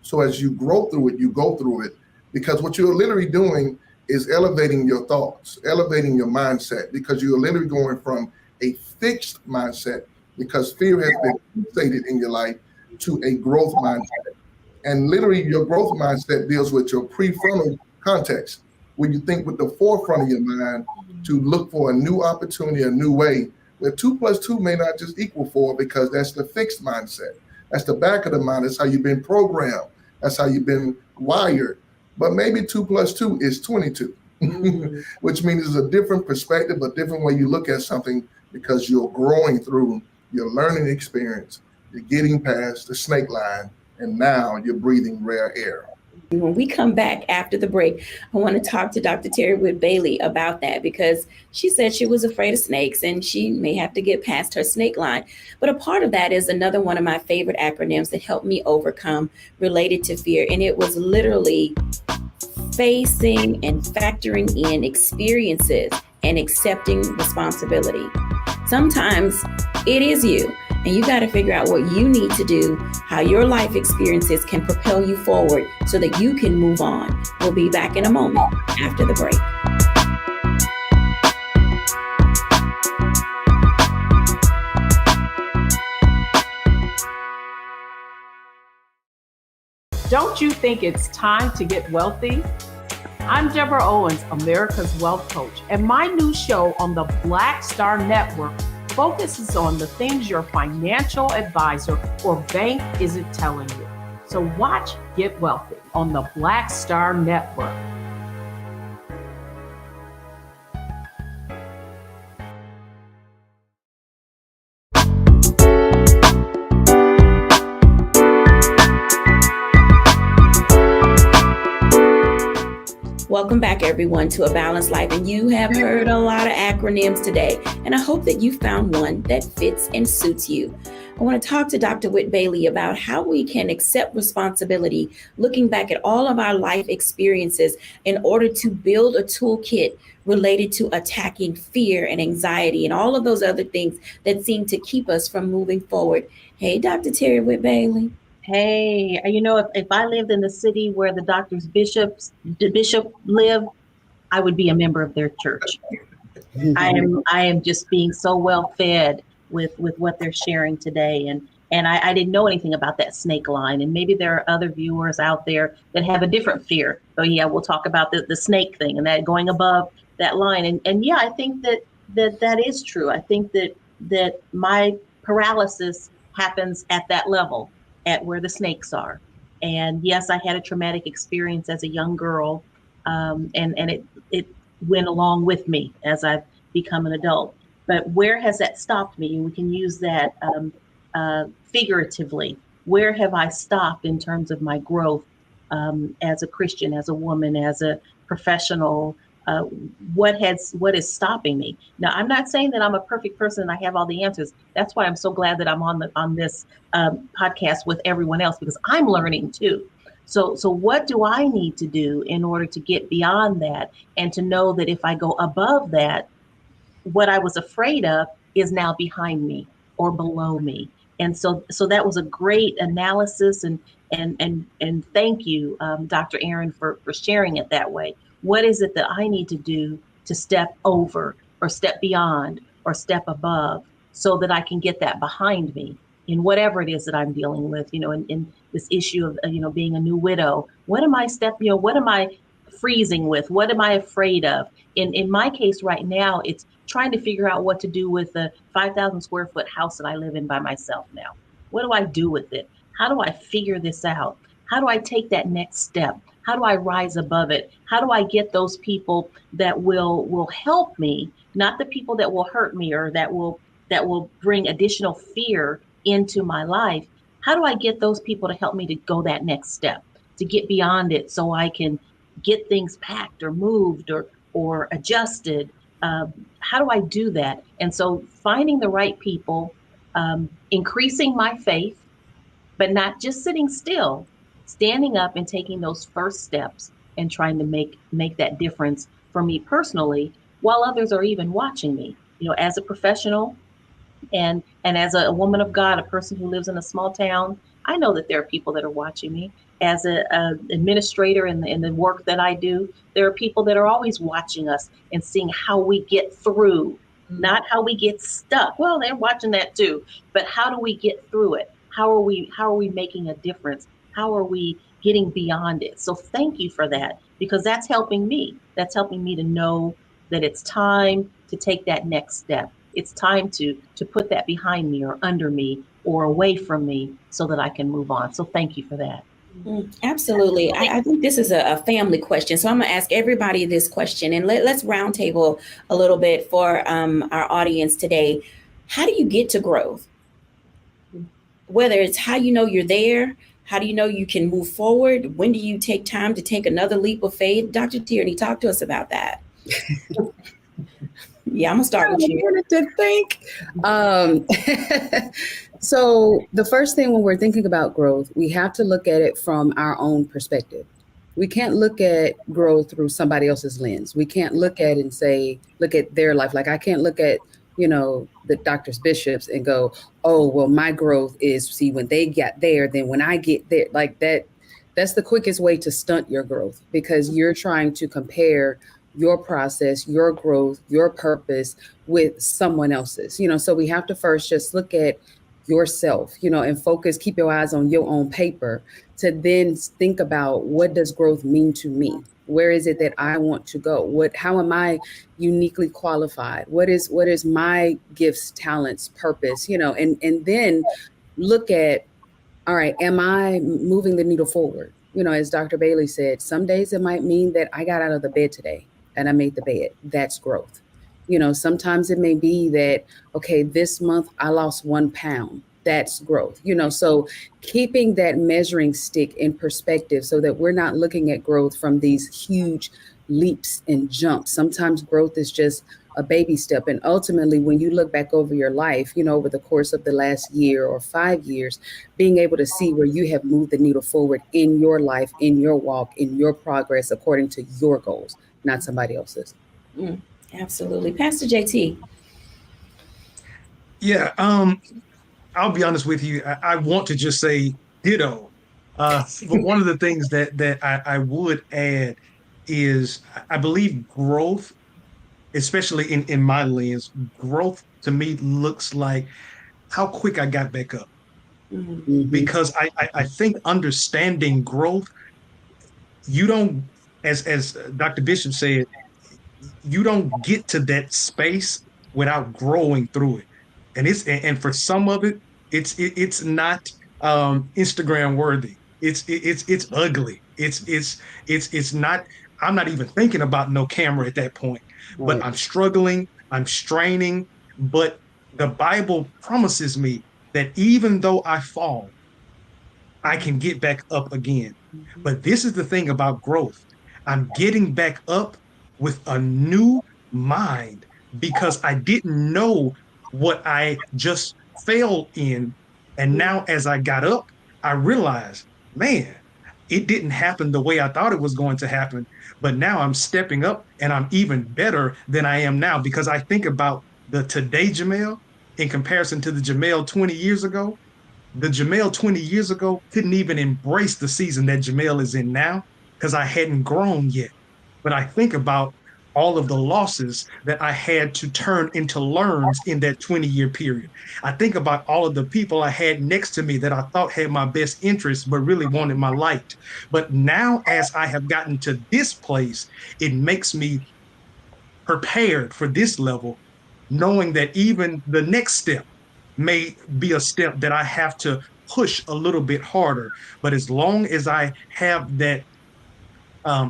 So as you grow through it, you go through it, because what you're literally doing is elevating your thoughts, elevating your mindset, because you're literally going from a fixed mindset, because fear has been fixated in your life, to a growth mindset. And literally your growth mindset deals with your prefrontal context, when you think with the forefront of your mind to look for a new opportunity, a new way, where 2 + 2 may not just equal 4, because that's the fixed mindset. That's the back of the mind. That's how you've been programmed. That's how you've been wired. But maybe 2 + 2 is 22, which means it's a different perspective, a different way you look at something, because you're growing through your learning experience. You're getting past the snake line, and now you're breathing rare air. When we come back after the break, I want to talk to Dr. Terry Wood Bailey about that, because she said she was afraid of snakes and she may have to get past her snake line. But a part of that is another one of my favorite acronyms that helped me overcome related to fear. And it was literally facing and factoring in experiences and accepting responsibility. Sometimes it is you, and you got to figure out what you need to do, how your life experiences can propel you forward so that you can move on. We'll be back in a moment after the break. Don't you think it's time to get wealthy? I'm Deborah Owens, America's Wealth Coach, and my new show on the Black Star Network focuses on the things your financial advisor or bank isn't telling you. So watch Get Wealthy on the Black Star Network. Welcome back, everyone, to A Balanced Life. And you have heard a lot of acronyms today, and I hope that you found one that fits and suits you. I want to talk to Dr. Whit Bailey about how we can accept responsibility, looking back at all of our life experiences in order to build a toolkit related to attacking fear and anxiety and all of those other things that seem to keep us from moving forward. Hey, Dr. Terry Whit Bailey. Hey, you know, if I lived in the city where the the bishop live, I would be a member of their church. I am just being so well fed with what they're sharing today. And I didn't know anything about that snake line. And maybe there are other viewers out there that have a different fear. So yeah, we'll talk about the snake thing and that going above that line. And yeah, I think that is true. I think that my paralysis happens at that level, at where the snakes are. And yes, I had a traumatic experience as a young girl, and it went along with me as I've become an adult. But where has that stopped me? And we can use that figuratively. Where have I stopped in terms of my growth as a Christian, as a woman, as a professional? What is stopping me? Now, I'm not saying that I'm a perfect person and I have all the answers. That's why I'm so glad that I'm on this podcast with everyone else, because I'm learning too. So what do I need to do in order to get beyond that, and to know that if I go above that, what I was afraid of is now behind me or below me? And so that was a great analysis, and thank you, Dr. Aaron, for sharing it that way. What is it that I need to do to step over or step beyond or step above so that I can get that behind me in whatever it is that I'm dealing with, in this issue of, being a new widow? What am I what am I freezing with? What am I afraid of? In my case right now, it's trying to figure out what to do with the 5,000 square foot house that I live in by myself now. What do I do with it? How do I figure this out? How do I take that next step? How do I rise above it? How do I get those people that will help me, not the people that will hurt me or that will bring additional fear into my life? How do I get those people to help me to go that next step, to get beyond it, so I can get things packed or moved or adjusted? How do I do that? And so finding the right people, increasing my faith, but not just sitting still, standing up and taking those first steps and trying to make that difference for me personally, while others are even watching me, as a professional and as a woman of God, a person who lives in a small town. I know that there are people that are watching me. As a administrator in the work that I do, there are people that are always watching us and seeing how we get through, not how we get stuck. Well, they're watching that too, but how do we get through it? How are we making a difference? How are we getting beyond it? So thank you for that, because that's helping me. That's helping me to know that it's time to take that next step. It's time to put that behind me or under me or away from me so that I can move on. So thank you for that. Absolutely. I think this is a family question. So I'm going to ask everybody this question, and let's roundtable a little bit for our audience today. How do you get to growth? Whether it's how you know you're there, how do you know you can move forward? When do you take time to take another leap of faith? Dr. Tierney, talk to us about that. Yeah, I'm gonna start with you. I wanted to think. So the first thing when we're thinking about growth, we have to look at it from our own perspective. We can't look at growth through somebody else's lens. We can't look at it and say, look at their life. Like I can't look at, the doctors, bishops and go, oh, well, my growth is, see, when they got there, then when I get there, like that's the quickest way to stunt your growth, because you're trying to compare your process, your growth, your purpose with someone else's, so we have to first just look at yourself, and focus, keep your eyes on your own paper to then think about, what does growth mean to me? Where is it that I want to go? How am I uniquely qualified? What is my gifts, talents, purpose, and then look at, all right, am I moving the needle forward? As Dr. Bailey said, some days it might mean that I got out of the bed today and I made the bed. That's growth. Sometimes it may be that, okay, this month I lost 1 pound. That's growth. So keeping that measuring stick in perspective so that we're not looking at growth from these huge leaps and jumps. Sometimes growth is just a baby step. And ultimately, when you look back over your life, over the course of the last year or 5 years, being able to see where you have moved the needle forward in your life, in your walk, in your progress, according to your goals, not somebody else's. Absolutely. Pastor JT. Yeah, I'll be honest with you. I want to just say ditto. But one of the things that I would add is, I believe growth, especially in my lens, growth to me looks like how quick I got back up. Mm-hmm. Because I think understanding growth, you don't, as Dr. Bishop said, you don't get to that space without growing through it. And for some of it, it's not Instagram worthy. It's ugly. It's not. I'm not even thinking about no camera at that point. Right. But I'm struggling. I'm straining. But the Bible promises me that even though I fall, I can get back up again. Mm-hmm. But this is the thing about growth. I'm getting back up with a new mind, because I didn't know what I just failed in. And now as I got up, I realized, man, it didn't happen the way I thought it was going to happen. But now I'm stepping up and I'm even better than I am now, because I think about the today Jamel in comparison to the Jamel 20 years ago. The Jamel 20 years ago couldn't even embrace the season that Jamel is in now, because I hadn't grown yet. But I think about all of the losses that I had to turn into learns in that 20-year period. I think about all of the people I had next to me that I thought had my best interests, but really wanted my light. But now, as I have gotten to this place, it makes me prepared for this level, knowing that even the next step may be a step that I have to push a little bit harder. But as long as I have that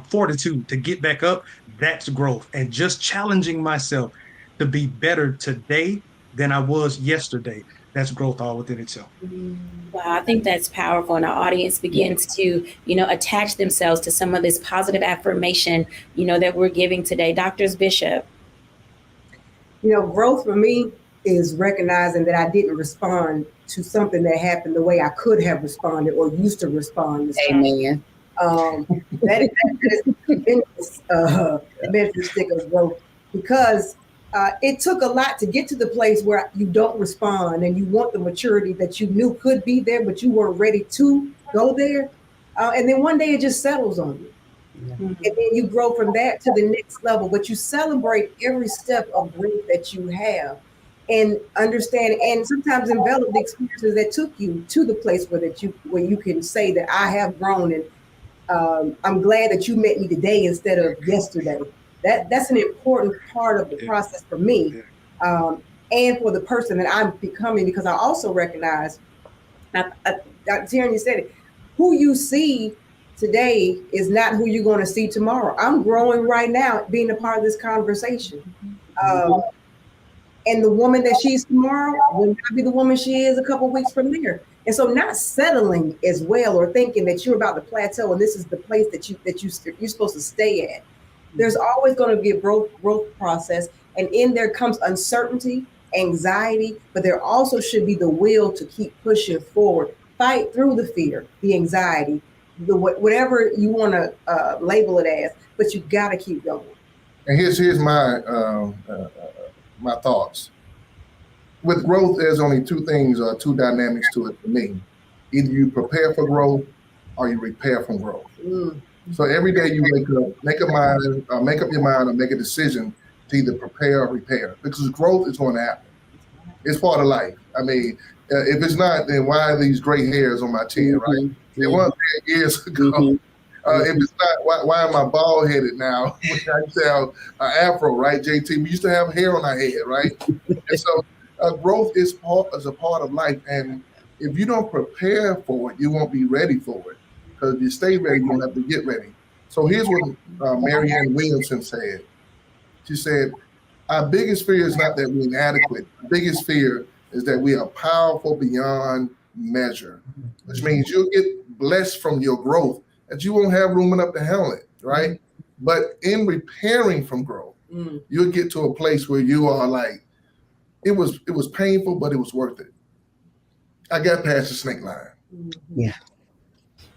fortitude to get back up, that's growth. And just challenging myself to be better today than I was yesterday, that's growth all within itself. Wow, I think that's powerful. And our audience begins to, attach themselves to some of this positive affirmation, that we're giving today. Dr. Bishop. Growth for me is recognizing that I didn't respond to something that happened the way I could have responded or used to respond. Amen. That is the measure stick of growth, because it took a lot to get to the place where you don't respond and you want the maturity that you knew could be there, but you weren't ready to go there. And then one day it just settles on you. Yeah. And then you grow from that to the next level, but you celebrate every step of growth that you have and understand, and sometimes envelop the experiences that took you to the place where you can say that I have grown, and I'm glad that you met me today instead of yesterday. That's an important part of the process for me, and for the person that I'm becoming, because I also recognize, Dr. Tierney said it, who you see today is not who you're going to see tomorrow. I'm growing right now, being a part of this conversation. And the woman that she is tomorrow will not be the woman she is a couple of weeks from there. And so not settling as well, or thinking that you're about to plateau and this is the place that you're supposed to stay at. There's always going to be a growth process. And in there comes uncertainty, anxiety, but there also should be the will to keep pushing forward. Fight through the fear, the anxiety, whatever you want to label it as, but you got to keep going. And here's my my thoughts. With growth, there's only two things or two dynamics to it for me. Either you prepare for growth or you repair from growth. So every day you wake up, make up your mind or make a decision to either prepare or repair, because growth is going to happen. It's part of life. I mean, if it's not, then why are these gray hairs on my chin, right? It was there years ago. If it's not, why am I bald headed now? I used to have an afro, right, JT? We used to have hair on our head, right? And so growth is a part of life. And if you don't prepare for it, you won't be ready for it. Because if you stay ready, you don't have to get ready. So here's what Marianne Williamson said. She said, our biggest fear is not that we're inadequate. The biggest fear is that we are powerful beyond measure, which means you'll get blessed from your growth, that you won't have room enough to handle it, right? But in repairing from growth, you'll get to a place where you are like, it was painful, but it was worth it. I got past the snake line. Yeah.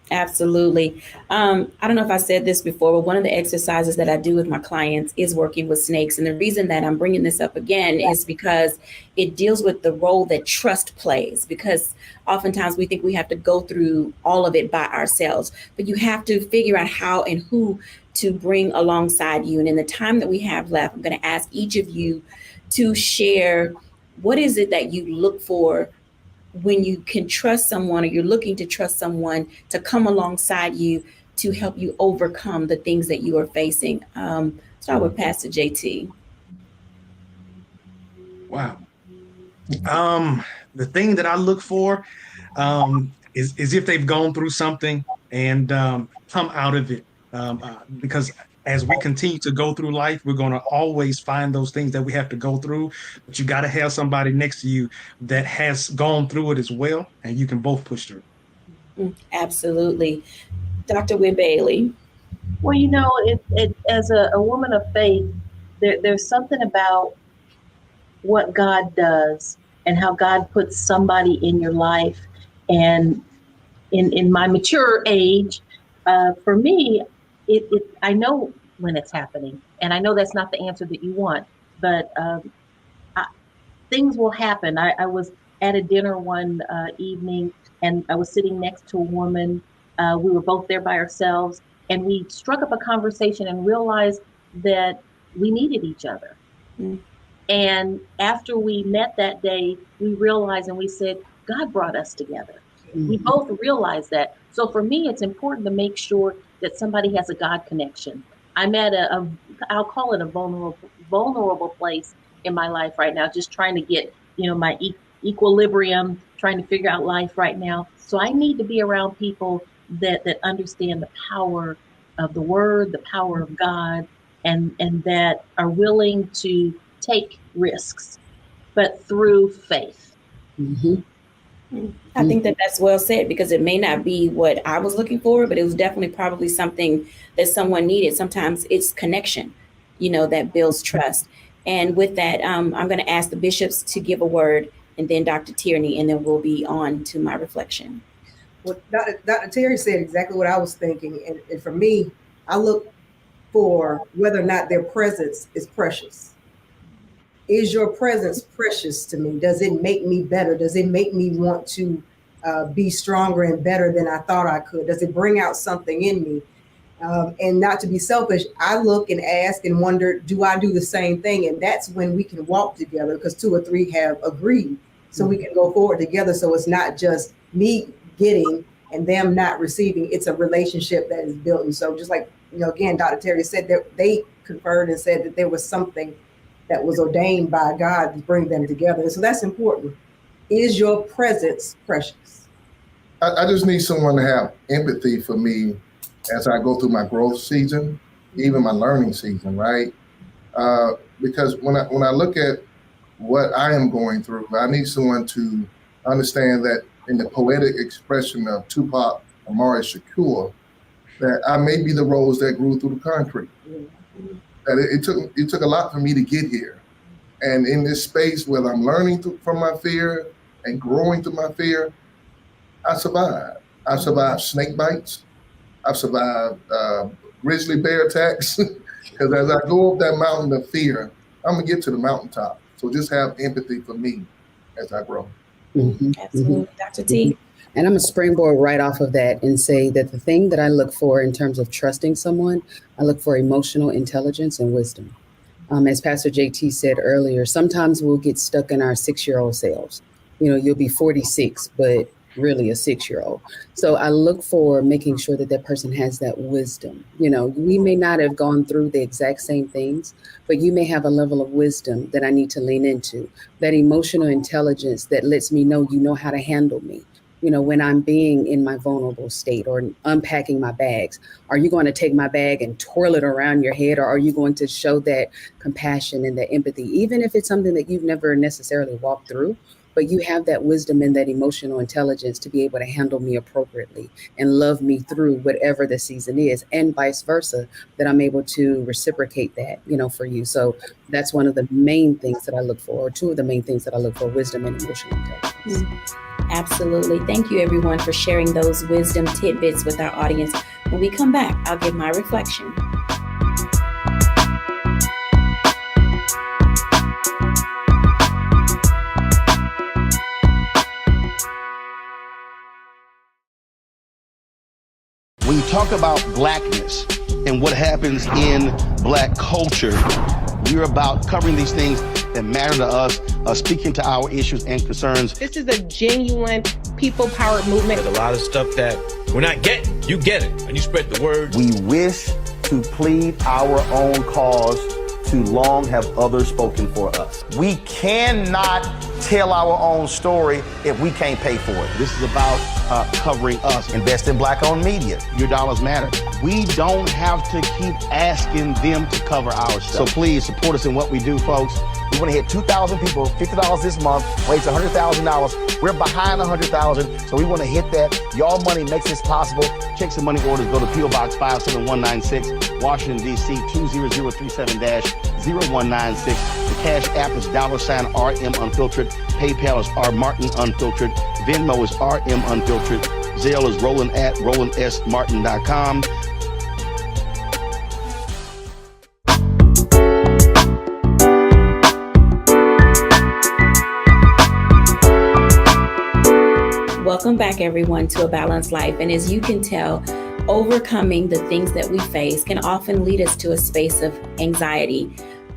Absolutely. I don't know if I said this before, but one of the exercises that I do with my clients is working with snakes. And the reason that I'm bringing this up again is because it deals with the role that trust plays, because oftentimes we think we have to go through all of it by ourselves, but you have to figure out how and who to bring alongside you. And in the time that we have left, I'm going to ask each of you to share, what is it that you look for when you can trust someone, or you're looking to trust someone to come alongside you to help you overcome the things that you are facing. Start with Pastor JT. Wow. The thing that I look for is if they've gone through something and come out of it. Because as we continue to go through life, we're going to always find those things that we have to go through. But you got to have somebody next to you that has gone through it as well, and you can both push through. Absolutely. Dr. Wynn Bailey. Well, you know, as a woman of faith, there's something about what God does and how God puts somebody in your life. And in my mature age, for me, I know when it's happening, and I know that's not the answer that you want, but things will happen. I was at a dinner one evening, and I was sitting next to a woman. We were both there by ourselves, and we struck up a conversation and realized that we needed each other. And after we met that day, we realized, and we said, God brought us together. We both realized that. So for me, it's important to make sure that somebody has a God connection. I'm at I'll call it a vulnerable place in my life right now, just trying to get, my equilibrium, trying to figure out life right now. So I need to be around people that understand the power of the word, the power of God, and that are willing to take risks, but through faith. I think that's well said, because it may not be what I was looking for, but it was definitely probably something that someone needed. Sometimes it's connection, that builds trust. And with that, I'm going to ask the bishops to give a word, and then Dr. Tierney, and then we'll be on to my reflection. what Dr. Terry said exactly what I was thinking. And for me, I look for whether or not their presence is precious. Is your presence precious to me? Does it make me better? Does it make me want to be stronger and better than I thought I could? Does it bring out something in me? And not to be selfish, I look and ask and wonder, do I do the same thing? And that's when we can walk together, because 2 or 3 have agreed. So we can go forward together. So it's not just me getting and them not receiving. It's a relationship that is built. And so just like, again, Dr. Terry said that they conferred and said that there was something that was ordained by God to bring them together. And so that's important. Is your presence precious? I just need someone to have empathy for me as I go through my growth season, even my learning season, right? Because when I look at what I am going through, I need someone to understand that in the poetic expression of Tupac Amaru Shakur, that I may be the rose that grew through the concrete. That it took a lot for me to get here. And in this space where I'm learning from my fear and growing through my fear, I survived. I've survived snake bites. I've survived grizzly bear attacks. Because as I go up that mountain of fear, I'm gonna get to the mountaintop. So just have empathy for me as I grow. Absolutely, Dr. T. And I'm gonna springboard right off of that and say that the thing that I look for in terms of trusting someone, I look for emotional intelligence and wisdom. As Pastor JT said earlier, sometimes we'll get stuck in our 6-year-old selves. You'll be 46, but really a 6-year-old. So I look for making sure that person has that wisdom. We may not have gone through the exact same things, but you may have a level of wisdom that I need to lean into, that emotional intelligence that lets me know you know how to handle me. When I'm being in my vulnerable state or unpacking my bags, are you going to take my bag and twirl it around your head, or are you going to show that compassion and that empathy, even if it's something that you've never necessarily walked through, but you have that wisdom and that emotional intelligence to be able to handle me appropriately and love me through whatever the season is, and vice versa, that I'm able to reciprocate that, for you. So that's one of the main things that I look for, or 2 of the main things that I look for: wisdom and emotional intelligence. Absolutely. Thank you, everyone, for sharing those wisdom tidbits with our audience. When we come back, I'll give my reflection. When you talk about blackness and what happens in Black culture, we're about covering these things that matter to us, speaking to our issues and concerns. This is a genuine people-powered movement. There's a lot of stuff that we're not getting. You get it, and you spread the word. We wish to plead our own cause. Too long have others spoken for us. We cannot tell our own story if we can't pay for it. This is about covering us. Invest in Black-owned media. Your dollars matter. We don't have to keep asking them to cover our stuff. So please support us in what we do, folks. We want to hit 2,000 people, $50 this month, raise $100,000. We're behind 100,000, so we want to hit that. Y'all money makes this possible. Checks and money orders go to P.O. Box 57196, Washington, D.C. 20037-0196. The Cash App is $RM Unfiltered. PayPal is R Martin Unfiltered. Venmo is RM Unfiltered. Zelle is Roland at RolandSMartin.com. Welcome back, everyone, to A Balanced Life. And as you can tell, overcoming the things that we face can often lead us to a space of anxiety,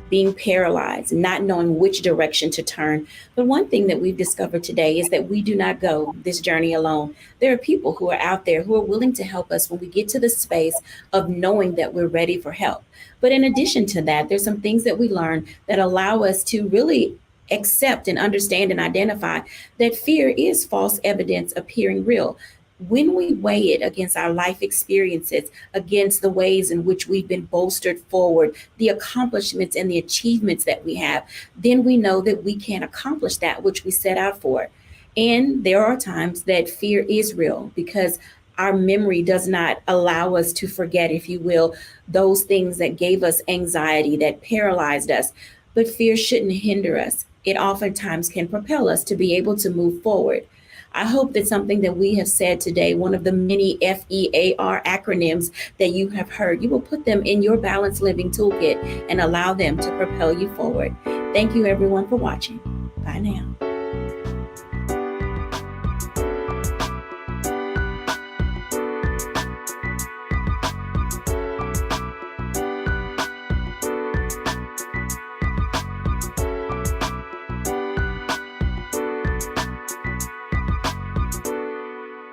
being paralyzed, not knowing which direction to turn. But one thing that we've discovered today is that we do not go this journey alone. There are people who are out there who are willing to help us when we get to the space of knowing that we're ready for help. But in addition to that, there's some things that we learn that allow us to really accept and understand and identify that fear is false evidence appearing real. When we weigh it against our life experiences, against the ways in which we've been bolstered forward, the accomplishments and the achievements that we have, then we know that we can accomplish that which we set out for. And there are times that fear is real because our memory does not allow us to forget, if you will, those things that gave us anxiety, that paralyzed us. But fear shouldn't hinder us. It oftentimes can propel us to be able to move forward. I hope that something that we have said today, one of the many F.E.A.R. acronyms that you have heard, you will put them in your balanced living toolkit and allow them to propel you forward. Thank you everyone for watching. Bye now.